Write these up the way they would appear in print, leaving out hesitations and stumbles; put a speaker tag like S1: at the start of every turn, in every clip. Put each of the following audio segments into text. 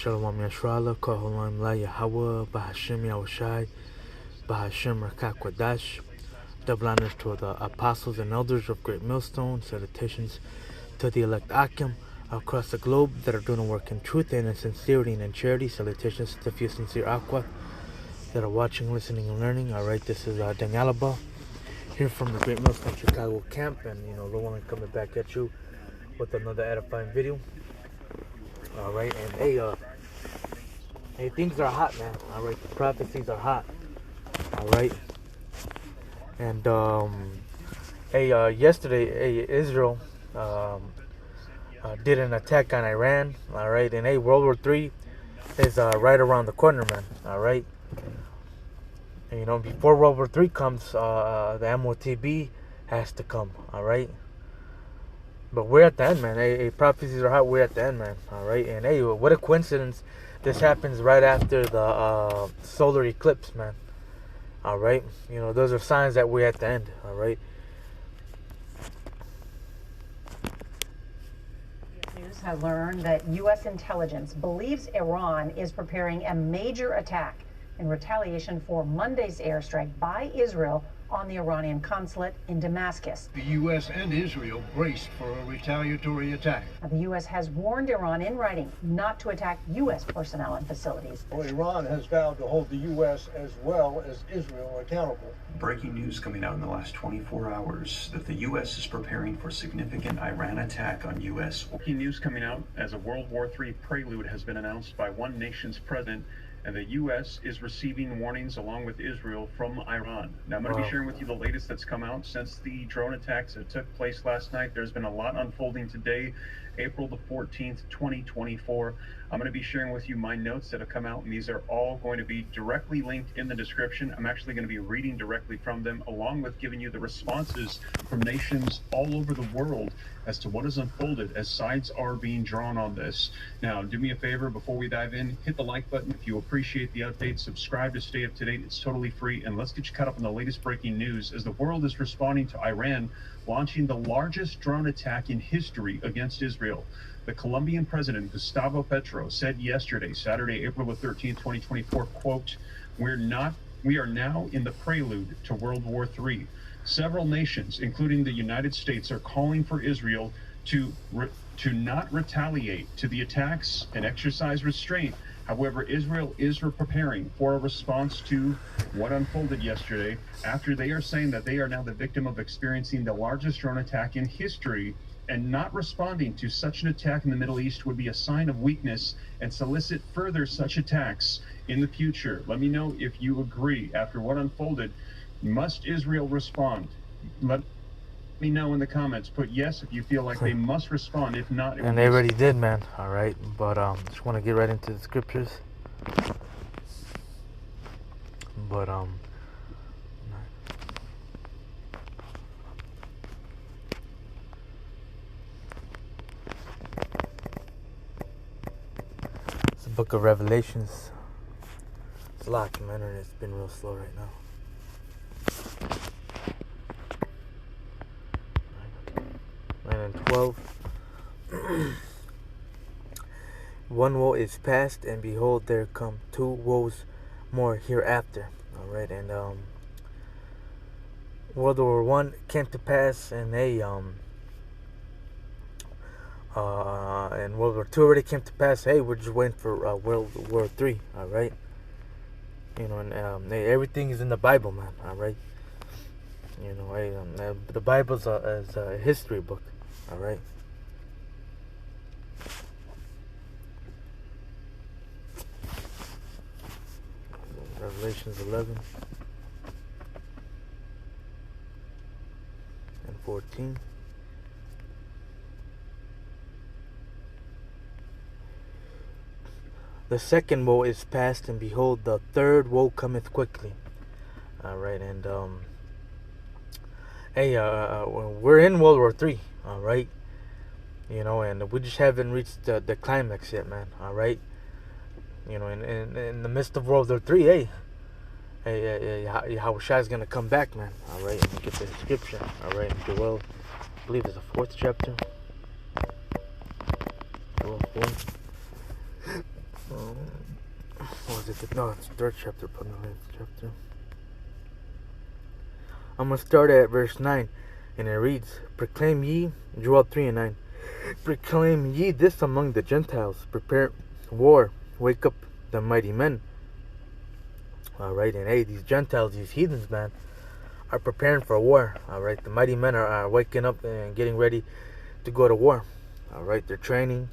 S1: Shalom Yashrala, Koholam La Yahweh, Bahashim Yahushai, Bahashim Rakat Kwadash. Double honors to the apostles and elders of Great Millstone. Salutations to the elect Akim across the globe that are doing the work in truth and in sincerity and in charity. Salutations to the few sincere Aqua that are watching, listening, and learning. Alright, this is Danielaba here from the Great Millstone Chicago camp, and Lord coming back at you with another edifying video. Alright, and hey, things are hot, man. Alright, the prophecies are hot. Alright. And yesterday, Israel did an attack on Iran. Alright, and World War III is right around the corner, man. Alright. And, before World War III comes, the MOTB has to come. Alright. But we're at the end, man. Prophecies are hot. We're at the end, man. Alright. And what a coincidence. This happens right after the solar eclipse, man. Alright. Those are signs that we're at the end. Alright.
S2: News has learned that U.S. intelligence believes Iran is preparing a major attack in retaliation for Monday's airstrike by Israel on the Iranian consulate in Damascus.
S3: The U.S. and Israel braced for a retaliatory attack.
S2: Now, the U.S. has warned Iran in writing not to attack U.S. personnel and facilities.
S4: Well, Iran has vowed to hold the U.S. as well as Israel accountable.
S5: Breaking news coming out in the last 24 hours that the U.S. is preparing for significant Iran attack on U.S.
S6: Breaking news coming out as a World War III prelude has been announced by one nation's president, and the U.S. is receiving warnings along with Israel from Iran. Now, I'm going to be sharing with you the latest that's come out since the drone attacks that took place last night. There's been a lot unfolding today, April the 14th, 2024. I'm going to be sharing with you my notes that have come out, and these are all going to be directly linked in the description. I'm actually going to be reading directly from them, along with giving you the responses from nations all over the world as to what has unfolded as sides are being drawn on this. Now, do me a favor before we dive in, hit the like button if you appreciate the update, subscribe to stay up to date. It's totally free, and let's get you caught up on the latest breaking news as the world is responding to Iran launching the largest drone attack in history against Israel. The Colombian president, Gustavo Petro, said yesterday, Saturday, April the 13th, 2024, quote, we are now in the prelude to World War III. Several nations, including the United States, are calling for Israel to not retaliate to the attacks and exercise restraint. However, Israel is preparing for a response to what unfolded yesterday, after they are saying that they are now the victim of experiencing the largest drone attack in history, and not responding to such an attack in the Middle East would be a sign of weakness and solicit further such attacks in the future. Let me know if you agree. After what unfolded, must Israel respond? Let me know in the comments. Put yes if you feel like they must respond. If not,
S1: and they already did, man. Alright, but just want to get right into the scriptures. But it's the book of Revelations. It's locked, man, and it's been real slow right now. 9 and 12. One woe is past, and behold, there come two woes more hereafter. Alright, and World War I came to pass, and and World War II already came to pass. Hey, we're just waiting for World War III. Alright, and everything is in the Bible, man. Alright, the Bible's is a history book. Alright. Revelations 11 and 14. The second woe is past, and behold, the third woe cometh quickly. Alright, and we're in World War III. Alright, and we just haven't reached the climax yet, man. Alright, in the midst of World War III, Yahushua is gonna come back, man. Alright, let me get the description. Alright, Joel, I believe it's the 4th chapter. Joel 4. No, it's the third chapter, but no, it's chapter. I'm going to start at verse 9, and it reads, Proclaim ye, Joel 3 and 9, Proclaim ye this among the Gentiles, prepare war, wake up the mighty men. Alright, and hey, these Gentiles, these heathens, man, are preparing for war. Alright, the mighty men are waking up and getting ready to go to war. Alright, they're training.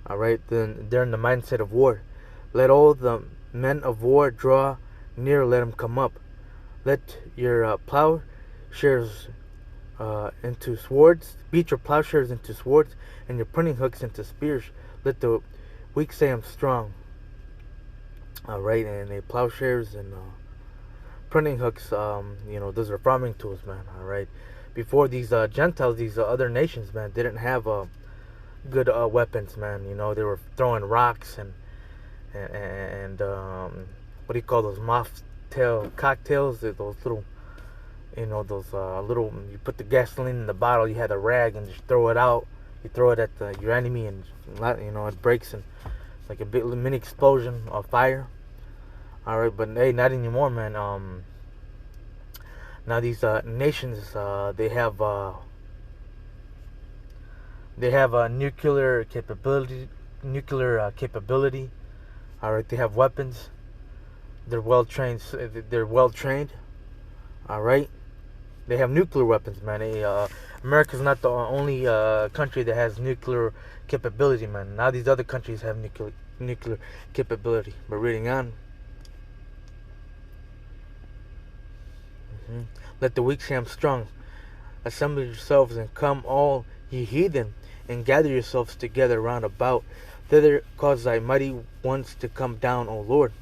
S1: Alright, then they're in the mindset of war. Let all the men of war draw near, let them come up. Let your plowshares into swords, beat your plowshares into swords, and your pruning hooks into spears. Let the weak say I'm strong. Alright, and the plowshares and pruning hooks, those are farming tools, man. Alright, before these Gentiles, these other nations, man, didn't have good weapons, man. They were throwing rocks and what do you call those, moth-tail cocktails? Those little, little, you put the gasoline in the bottle, you had a rag and just throw it out. You throw it at your enemy and, it breaks and like a big mini explosion of fire. Alright, but hey, not anymore, man. Now these nations, they have nuclear capability. Alright, they have weapons. They're well trained. Alright, they have nuclear weapons, man. America's not the only country that has nuclear capability, man. Now these other countries have nuclear capability. But reading on. Let the weak say I'm strong. Assemble yourselves and come, all ye heathen, and gather yourselves together round about. Thither cause thy mighty ones to come down, O Lord.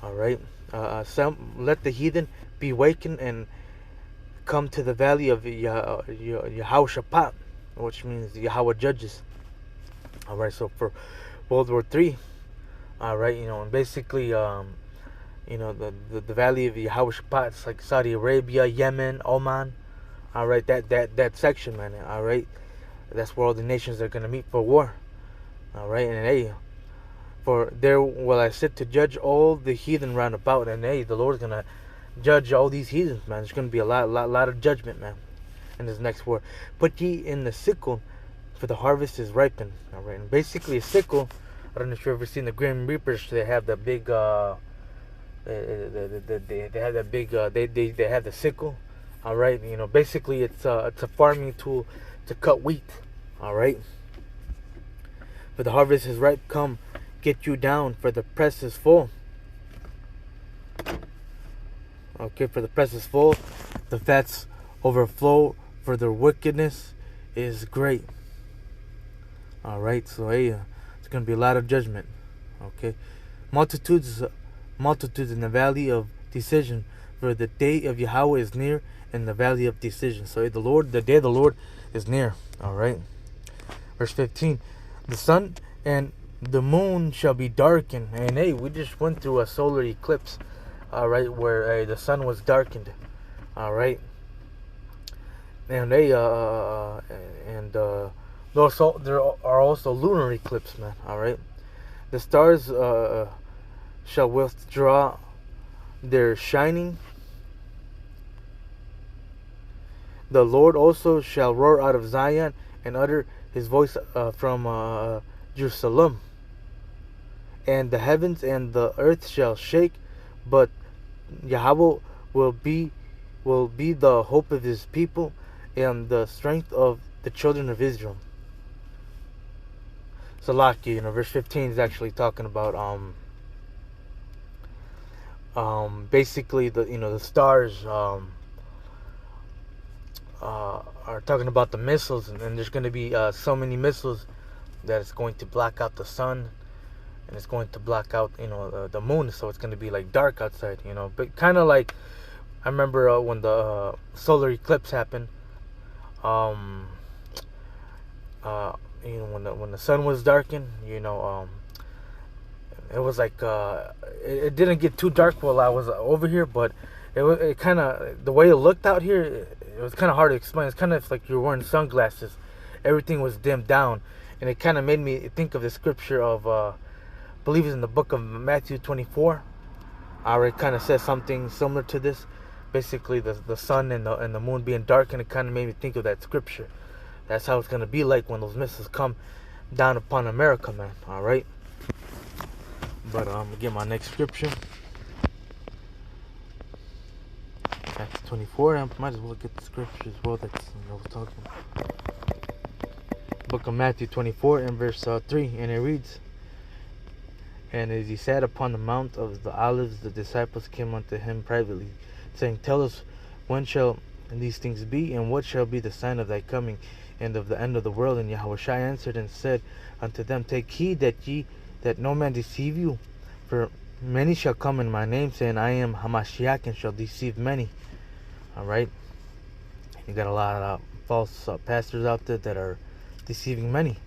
S1: Alright. Let the heathen be wakened and come to the valley of Yehoshaphat, which means Yahweh judges. Alright, so for World War III, alright, and basically, the valley of Yehoshaphat, it's like Saudi Arabia, Yemen, Oman. Alright, that section, man. Alright, that's where all the nations are going to meet for war. Alright, and hey, for there will I sit to judge all the heathen round about, and hey, the Lord's going to judge all these heathens, man. There's going to be a lot of judgment, man, in this next war. Put ye in the sickle, for the harvest is ripened. Alright, and basically a sickle, I don't know if you've ever seen the Grim Reapers. They have the big they have that big they have the sickle. Alright, basically it's a farming tool to cut wheat. Alright, for the harvest is ripe, come get you down, for the press is full. Okay, for the press is full, the fats overflow, for their wickedness is great. Alright, so hey, it's gonna be a lot of judgment. Okay, multitudes in the valley of decision, for the day of Yahweh is near in the valley of decision. So the day of the Lord is near. Alright, verse 15, the sun and the moon shall be darkened. And hey, we just went through a solar eclipse, alright, where the sun was darkened. Alright, and there are also lunar eclipse, man. Alright, the stars shall withdraw their shining. The Lord also shall roar out of Zion and utter his voice from Jerusalem. And the heavens and the earth shall shake, but Yahweh will be the hope of his people and the strength of the children of Israel. Salaki, verse 15 is actually talking about basically the stars are talking about the missiles, and there's going to be so many missiles that it's going to block out the sun, and it's going to block out the moon, so it's going to be like dark outside, but kind of like I remember when the solar eclipse happened, when the sun was darkened, it was like it didn't get too dark while I was over here, but it kind of, the way it looked out here, it was kind of hard to explain. It's kind of like you're wearing sunglasses. Everything was dimmed down, and it kind of made me think of the scripture of believe it's in the book of Matthew 24. It kind of says something similar to this. Basically, the sun and the moon being dark, and it kind of made me think of that scripture. That's how it's going to be like when those missiles come down upon America, man. All right. But I'm going to get my next scripture. Acts 24. I might as well get the scripture as well that's I was talking about. Book of Matthew 24 and verse 3. And it reads, "And as he sat upon the Mount of the Olives, the disciples came unto him privately, saying, Tell us, when shall these things be, and what shall be the sign of thy coming, and of the end of the world? And Yahushua answered and said unto them, Take heed that no man deceive you, for many shall come in my name, saying, I am Hamashiach, and shall deceive many." All right. You got a lot of false pastors out there that are deceiving many.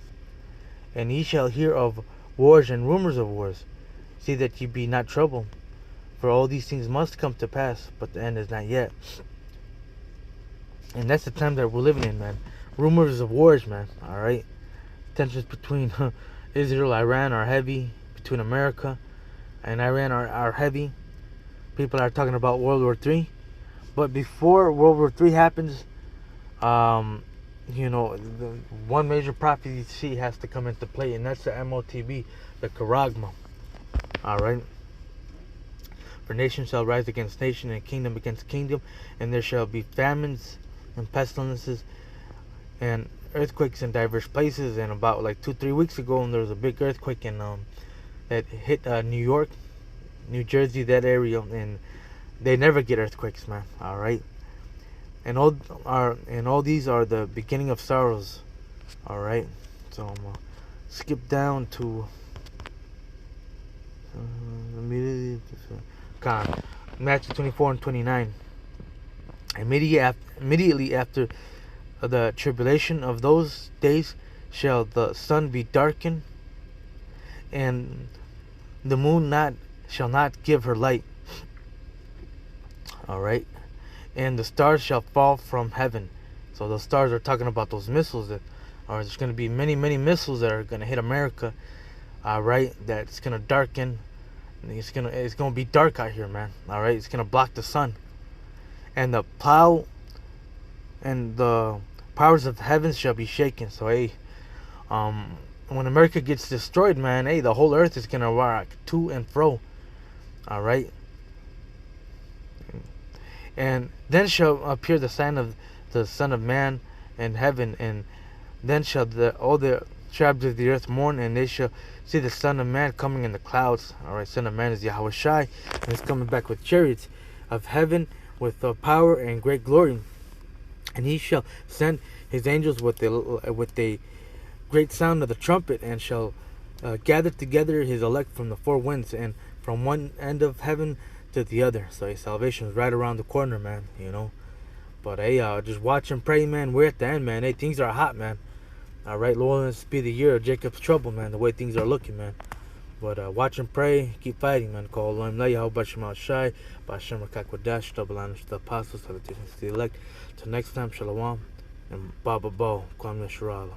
S1: "And ye shall hear of wars and rumors of wars. See that ye be not troubled, for all these things must come to pass, but the end is not yet." And that's the time that we're living in, man. Rumors of wars, man. All right. Tensions between Israel, Iran are heavy. Between America and Iran are heavy. People are talking about World War III. But before World War III happens, the one major prophecy has to come into play, and that's the MOTB, the Charagma. All right. "For nation shall rise against nation, and kingdom against kingdom, and there shall be famines and pestilences and earthquakes in diverse places." And about like 2-3 weeks ago, there was a big earthquake in that hit New York, New Jersey, that area, and they never get earthquakes, man. All right. And all these are the beginning of sorrows. All right. So I'm gonna skip down to Matthew 24 and 29. Immediately after the tribulation of those days shall the sun be darkened, and the moon shall not give her light. All right. "And the stars shall fall from heaven." So those stars are talking about those missiles there's going to be many missiles that are going to hit America. All right. That's going to darken. It's going to be dark out here, man. All right. It's going to block the sun. "And the plow and the powers of heaven shall be shaken." So hey, when America gets destroyed, man, hey, the whole earth is going to rock to and fro. All right. "And then shall appear the sign of the Son of Man in heaven, and then shall all the tribes of the earth mourn, and they shall see the Son of Man coming in the clouds." All right, Son of Man is Yahushua, and he's coming back with chariots of heaven, with power and great glory. "And he shall send his angels with a great sound of the trumpet, and shall gather together his elect from the four winds, and from one end of heaven to the other." So salvation is right around the corner, man. But hey, just watch and pray, man. We're at the end, man. Hey, things are hot, man. All right, Lord, this be the year of Jacob's trouble, man. The way things are looking, man. But watch and pray, keep fighting, man. Call Elohim Yahweh B'Shem Shai, B'Shem Rakak double honors to the apostles, salutations to the elect. Till next time, Shalom and Baba Bo, Kwam Yasharala.